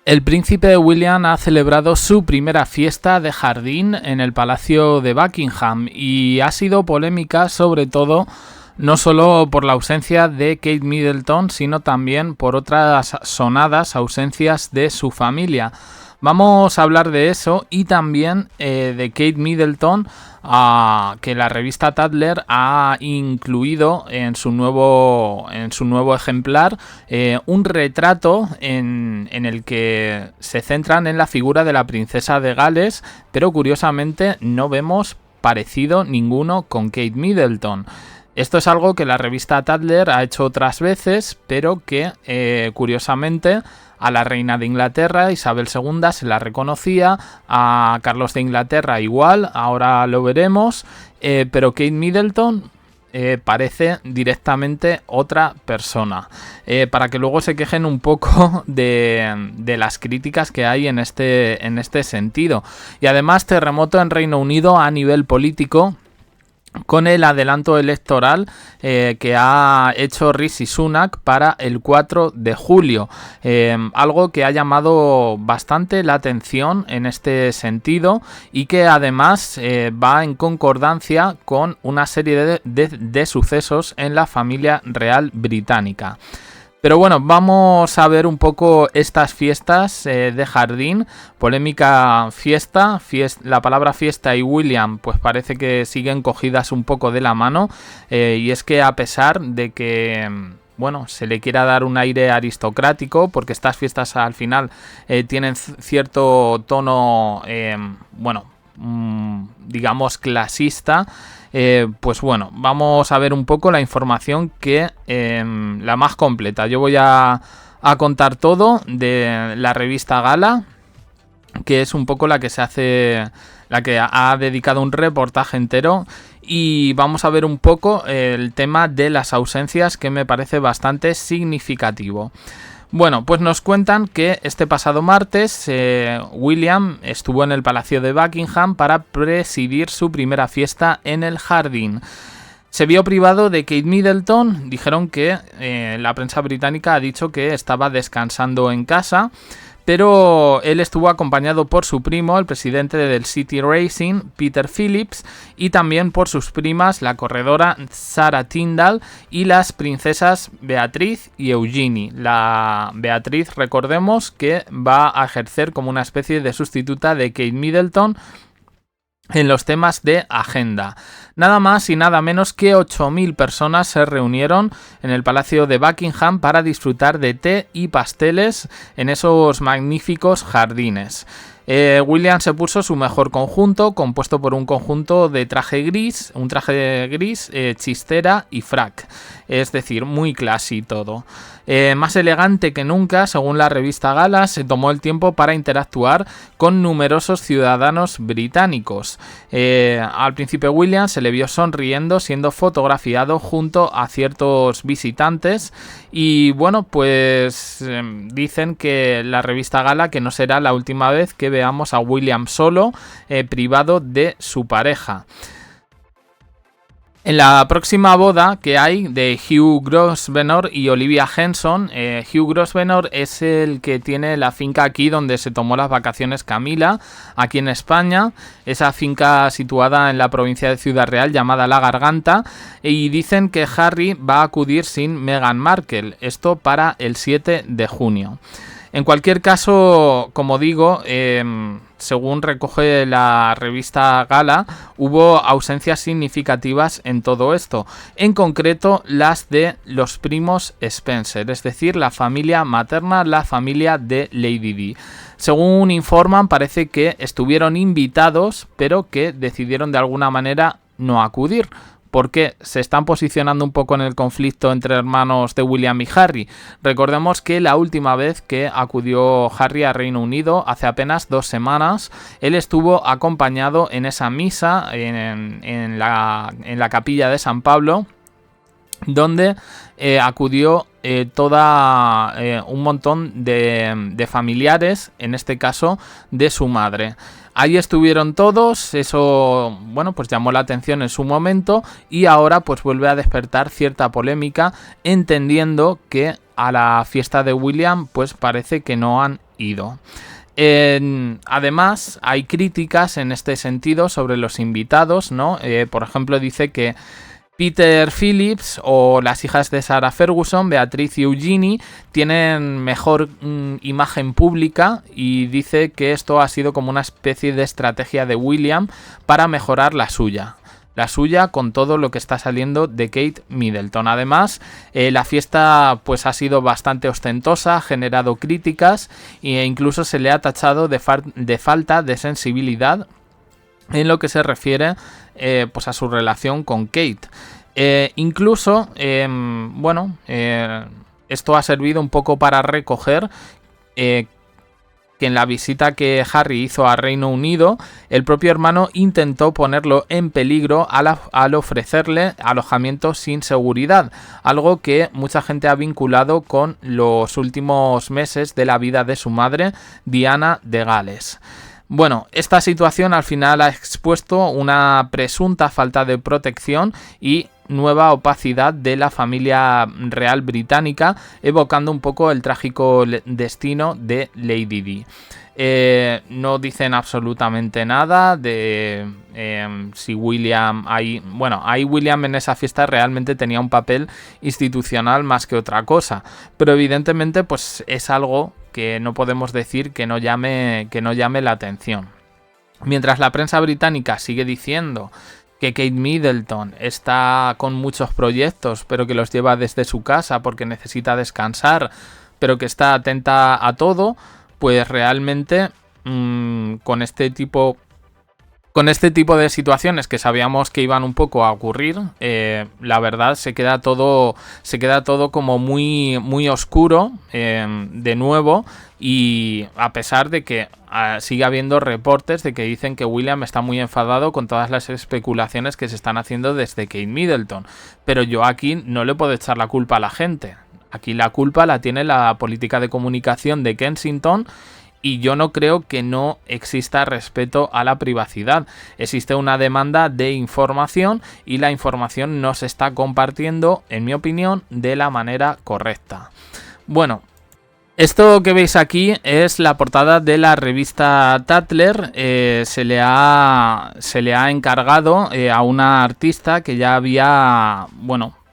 El príncipe William ha celebrado su primera fiesta de jardín en el Palacio de Buckingham y ha sido polémica sobre todo no solo por la ausencia de Kate Middleton, sino también por otras sonadas ausencias de su familia. Vamos a hablar de eso y también de Kate Middleton, que la revista Tatler ha incluido en su nuevo ejemplar un retrato en el que se centran en la figura de la princesa de Gales, pero curiosamente no vemos parecido ninguno con Kate Middleton. Esto es algo que la revista Tatler ha hecho otras veces, pero que curiosamente a la reina de Inglaterra, Isabel II, se la reconocía, a Carlos de Inglaterra igual, ahora lo veremos, pero Kate Middleton parece directamente otra persona, para que luego se quejen un poco de las críticas que hay en este sentido. Y además terremoto en Reino Unido a nivel político, con el adelanto electoral que ha hecho Rishi Sunak para el 4 de julio. Algo que ha llamado bastante la atención en este sentido y que además va en concordancia con una serie de sucesos en la familia real británica. Pero bueno, vamos a ver un poco estas fiestas de jardín. Polémica fiesta, la palabra fiesta y William pues parece que siguen cogidas un poco de la mano. Y es que a pesar de que se le quiera dar un aire aristocrático, porque estas fiestas al final tienen cierto tono, digamos clasista, pues bueno, vamos a ver un poco la información que la más completa. Yo voy a contar todo de la revista Gala, que es un poco la que ha dedicado un reportaje entero, y vamos a ver un poco el tema de las ausencias, que me parece bastante significativo. Bueno, pues nos cuentan que este pasado martes William estuvo en el Palacio de Buckingham para presidir su primera fiesta en el jardín. Se vio privado de Kate Middleton. Dijeron que la prensa británica ha dicho que estaba descansando en casa, pero él estuvo acompañado por su primo, el presidente del City Racing, Peter Phillips, y también por sus primas, la corredora Sarah Tindall, y las princesas Beatriz y Eugenie. La Beatriz, recordemos que va a ejercer como una especie de sustituta de Kate Middleton en los temas de agenda. Nada más y nada menos que 8.000 personas se reunieron en el Palacio de Buckingham para disfrutar de té y pasteles en esos magníficos jardines. William se puso su mejor conjunto, compuesto por un conjunto de traje gris, chistera y frac. Es decir, muy classy todo. Más elegante que nunca, según la revista Gala, se tomó el tiempo para interactuar con numerosos ciudadanos británicos. Al príncipe William se le vio sonriendo, siendo fotografiado junto a ciertos visitantes. Y bueno, pues dicen que la revista Gala que no será la última vez que veamos a William solo, privado de su pareja. En la próxima boda que hay de Hugh Grosvenor y Olivia Henson, Hugh Grosvenor es el que tiene la finca aquí donde se tomó las vacaciones Camila, aquí en España, esa finca situada en la provincia de Ciudad Real llamada La Garganta, y dicen que Harry va a acudir sin Meghan Markle, esto para el 7 de junio. En cualquier caso, como digo, según recoge la revista Gala, hubo ausencias significativas en todo esto. En concreto, las de los primos Spencer, es decir, la familia materna, la familia de Lady Di. Según informan, parece que estuvieron invitados, pero que decidieron de alguna manera no acudir, porque se están posicionando un poco en el conflicto entre hermanos de William y Harry. Recordemos que la última vez que acudió Harry a Reino Unido, hace apenas 2 semanas, él estuvo acompañado en esa misa en la capilla de San Pablo, donde acudió un montón de familiares, en este caso de su madre. Ahí estuvieron todos, eso pues llamó la atención en su momento, y ahora pues vuelve a despertar cierta polémica, entendiendo que a la fiesta de William pues parece que no han ido. Además, hay críticas en este sentido sobre los invitados, ¿no? Por ejemplo, dice que Peter Phillips o las hijas de Sarah Ferguson, Beatriz y Eugenie, tienen mejor imagen pública, y dice que esto ha sido como una especie de estrategia de William para mejorar la suya con todo lo que está saliendo de Kate Middleton. Además, la fiesta pues ha sido bastante ostentosa, ha generado críticas e incluso se le ha tachado de falta de sensibilidad en lo que se refiere pues a su relación con Kate. Incluso, esto ha servido un poco para recoger que en la visita que Harry hizo a Reino Unido, el propio hermano intentó ponerlo en peligro al ofrecerle alojamiento sin seguridad, algo que mucha gente ha vinculado con los últimos meses de la vida de su madre, Diana de Gales. Bueno, esta situación al final ha expuesto una presunta falta de protección y nueva opacidad de la familia real británica, evocando un poco el trágico destino de Lady Di. No dicen absolutamente nada de si William... Ahí William en esa fiesta realmente tenía un papel institucional más que otra cosa, pero evidentemente pues es algo que no podemos decir que no llame la atención. Mientras la prensa británica sigue diciendo que Kate Middleton está con muchos proyectos, pero que los lleva desde su casa porque necesita descansar, pero que está atenta a todo, pues realmente con este tipo de situaciones que sabíamos que iban un poco a ocurrir, la verdad se queda todo como muy, muy oscuro de nuevo, y a pesar de que sigue habiendo reportes de que dicen que William está muy enfadado con todas las especulaciones que se están haciendo desde Kate Middleton, pero yo aquí no le puedo echar la culpa a la gente. Aquí la culpa la tiene la política de comunicación de Kensington, y yo no creo que no exista respeto a la privacidad. Existe una demanda de información y la información no se está compartiendo, en mi opinión, de la manera correcta. Bueno, esto que veis aquí es la portada de la revista Tatler. Se le ha encargado a una artista que ya había,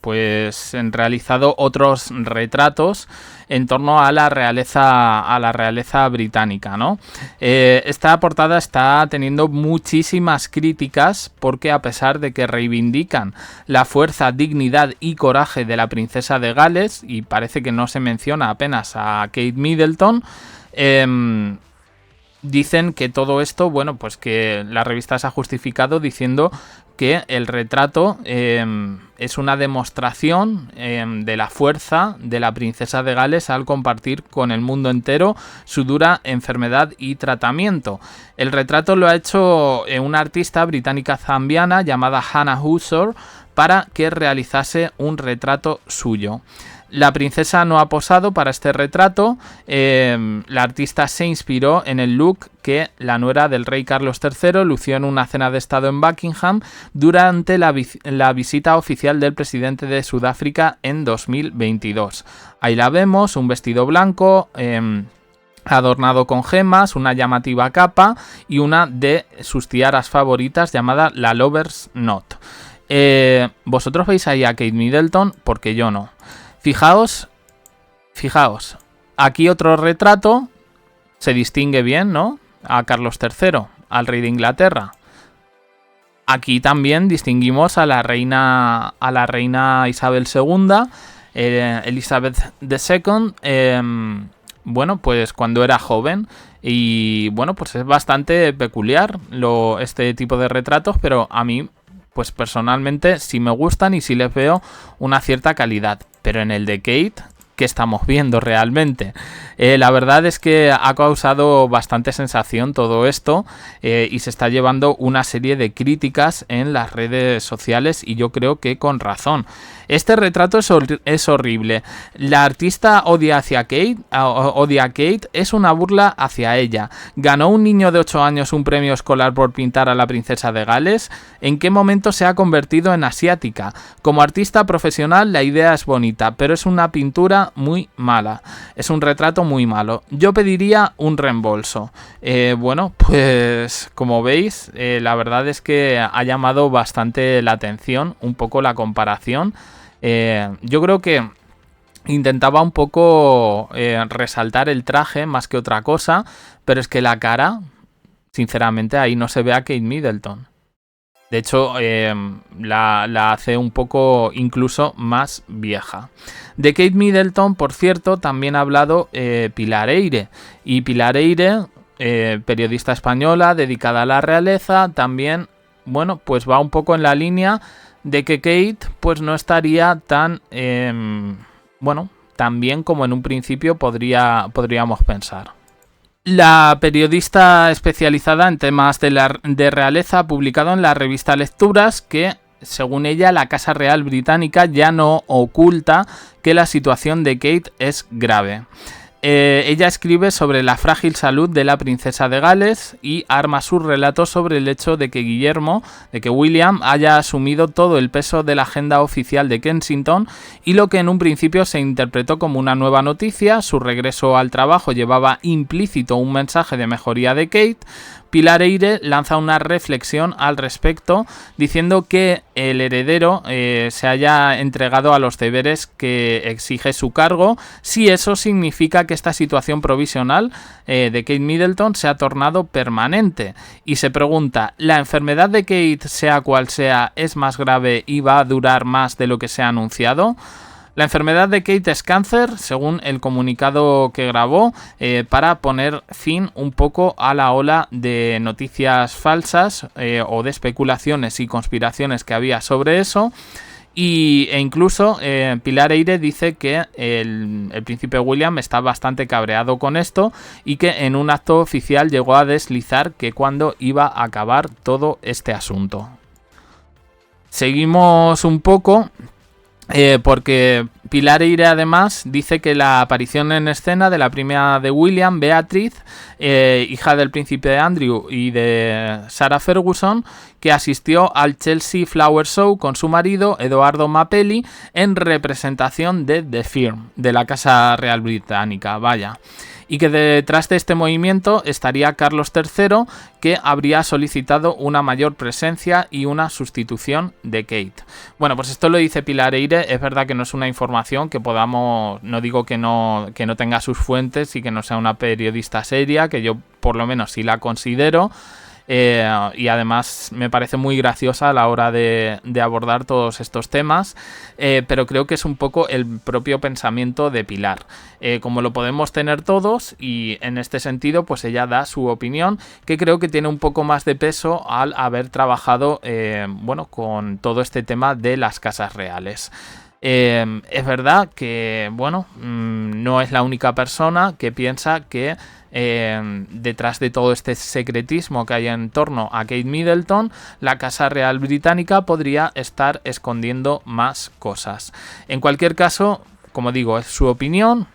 pues realizado otros retratos en torno a la realeza británica, ¿no? Esta portada está teniendo muchísimas críticas porque, a pesar de que reivindican la fuerza, dignidad y coraje de la princesa de Gales, y parece que no se menciona apenas a Kate Middleton, dicen que todo esto, pues que la revista se ha justificado diciendo que el retrato es una demostración de la fuerza de la princesa de Gales al compartir con el mundo entero su dura enfermedad y tratamiento. El retrato lo ha hecho una artista británica zambiana llamada Hannah Husor para que realizase un retrato suyo. La princesa no ha posado para este retrato. La artista se inspiró en el look que la nuera del rey Carlos III lució en una cena de estado en Buckingham durante la visita oficial del presidente de Sudáfrica en 2022. Ahí la vemos, un vestido blanco adornado con gemas, una llamativa capa y una de sus tiaras favoritas llamada la Lover's Knot. ¿Vosotros veis ahí a Kate Middleton? Porque yo no. Fijaos, aquí otro retrato, se distingue bien, ¿no? A Carlos III, al rey de Inglaterra. Aquí también distinguimos a la reina Isabel II, Elizabeth II, pues cuando era joven. Y pues es bastante peculiar este tipo de retratos, pero a mí pues personalmente sí me gustan y sí les veo una cierta calidad. Pero en el de Kate, ¿qué estamos viendo realmente? La verdad es que ha causado bastante sensación todo esto y se está llevando una serie de críticas en las redes sociales, y yo creo que con razón. Este retrato es horrible. La artista odia a Kate, es una burla hacia ella. ¿Ganó un niño de 8 años un premio escolar por pintar a la princesa de Gales? ¿En qué momento se ha convertido en asiática? Como artista profesional la idea es bonita, pero es una pintura muy mala. Es un retrato muy malo. Yo pediría un reembolso. Bueno, pues como veis, la verdad es que ha llamado bastante la atención un poco la comparación. Yo creo que intentaba un poco resaltar el traje más que otra cosa, pero es que la cara, sinceramente, ahí no se ve a Kate Middleton. De hecho, la hace un poco incluso más vieja. De Kate Middleton, por cierto, también ha hablado Pilar Eyre. Y Pilar Eyre, periodista española dedicada a la realeza, también, bueno, pues va un poco en la línea de que Kate pues no estaría tan, bueno, tan bien como en un principio podríamos pensar. La periodista especializada en temas de realeza ha publicado en la revista Lecturas que, según ella, la Casa Real Británica ya no oculta que la situación de Kate es grave. Ella escribe sobre la frágil salud de la princesa de Gales y arma sus relatos sobre el hecho de que William haya asumido todo el peso de la agenda oficial de Kensington, y lo que en un principio se interpretó como una nueva noticia, su regreso al trabajo llevaba implícito un mensaje de mejoría de Kate. Pilar Eyre lanza una reflexión al respecto, diciendo que el heredero se haya entregado a los deberes que exige su cargo, si eso significa que esta situación provisional de Kate Middleton se ha tornado permanente. Y se pregunta, ¿la enfermedad de Kate, sea cual sea, es más grave y va a durar más de lo que se ha anunciado? La enfermedad de Kate es cáncer, según el comunicado que grabó, para poner fin un poco a la ola de noticias falsas o de especulaciones y conspiraciones que había sobre eso. E incluso Pilar Eyre dice que el príncipe William está bastante cabreado con esto y que en un acto oficial llegó a deslizar que cuándo iba a acabar todo este asunto. Seguimos un poco. Porque Pilar Eyre además dice que la aparición en escena de la prima de William, Beatriz, hija del príncipe Andrew y de Sarah Ferguson, que asistió al Chelsea Flower Show con su marido Edoardo Mapelli en representación de The Firm, de la Casa Real Británica, vaya. Y que detrás de este movimiento estaría Carlos III, que habría solicitado una mayor presencia y una sustitución de Kate. Bueno, pues esto lo dice Pilar Eyre. Es verdad que no es una información que podamos, no digo que no tenga sus fuentes y que no sea una periodista seria, que yo por lo menos sí la considero. Y además me parece muy graciosa a la hora de abordar todos estos temas, pero creo que es un poco el propio pensamiento de Pilar, como lo podemos tener todos, y en este sentido pues ella da su opinión, que creo que tiene un poco más de peso al haber trabajado bueno, con todo este tema de las casas reales. Es verdad que, bueno, no es la única persona que piensa que detrás de todo este secretismo que hay en torno a Kate Middleton, la Casa Real Británica podría estar escondiendo más cosas. En cualquier caso, como digo, es su opinión.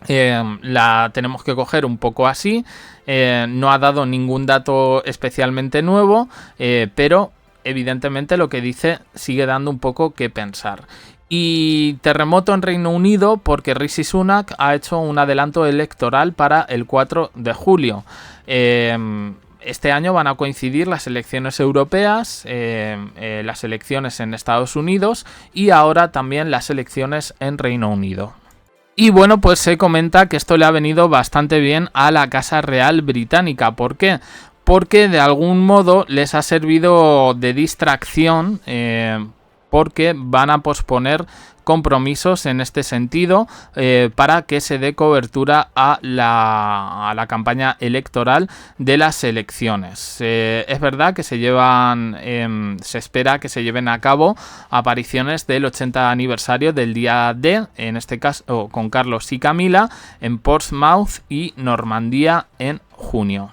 La tenemos que coger un poco así. No ha dado ningún dato especialmente nuevo, pero evidentemente lo que dice sigue dando un poco que pensar. Y terremoto en Reino Unido porque Rishi Sunak ha hecho un adelanto electoral para el 4 de julio. Este año van a coincidir las elecciones europeas, las elecciones en Estados Unidos y ahora también las elecciones en Reino Unido. Y bueno, pues se comenta que esto le ha venido bastante bien a la Casa Real Británica. ¿Por qué? Porque de algún modo les ha servido de distracción, porque van a posponer compromisos en este sentido para que se dé cobertura a la campaña electoral de las elecciones. Es verdad que se espera que se lleven a cabo apariciones del 80 aniversario del día D, en este caso con Carlos y Camila, en Portsmouth y Normandía en junio.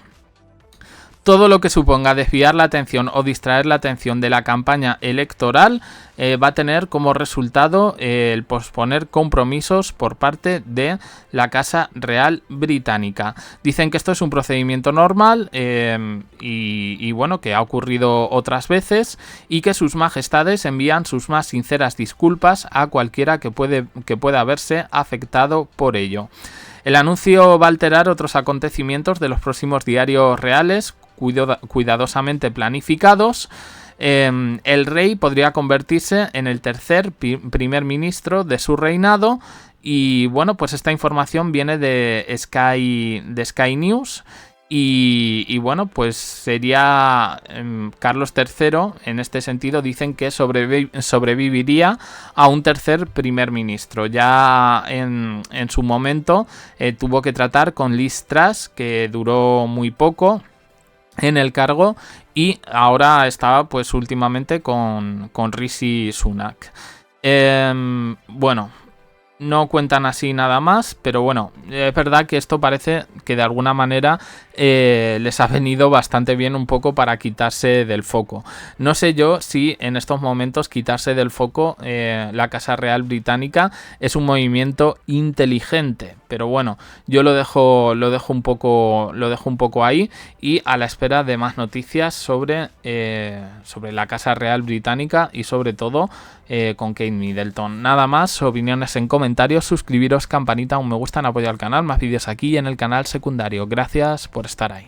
todo lo que suponga desviar la atención o distraer la atención de la campaña electoral va a tener como resultado el posponer compromisos por parte de la Casa Real Británica. Dicen que esto es un procedimiento normal y bueno, que ha ocurrido otras veces, y que sus majestades envían sus más sinceras disculpas a cualquiera que pueda verse afectado por ello. El anuncio va a alterar otros acontecimientos de los próximos diarios reales, cuidadosamente planificados. El rey podría convertirse en el tercer primer ministro de su reinado, y bueno, pues esta información viene de Sky News. Y bueno, pues sería Carlos III, en este sentido dicen que sobreviviría a un tercer primer ministro. Ya en su momento tuvo que tratar con Liz Truss, que duró muy poco en el cargo, y ahora está pues últimamente con Rishi Sunak. Bueno, no cuentan así nada más, pero bueno, es verdad que esto parece que de alguna manera les ha venido bastante bien un poco para quitarse del foco. No sé yo si en estos momentos quitarse del foco la Casa Real Británica es un movimiento inteligente, pero bueno, yo lo dejo un poco ahí, y a la espera de más noticias sobre la Casa Real Británica y sobre todo con Kate Middleton. Nada más, opiniones en comentarios, suscribiros, campanita, un me gusta en apoyo al canal, más vídeos aquí en el canal secundario. Gracias por estar ahí.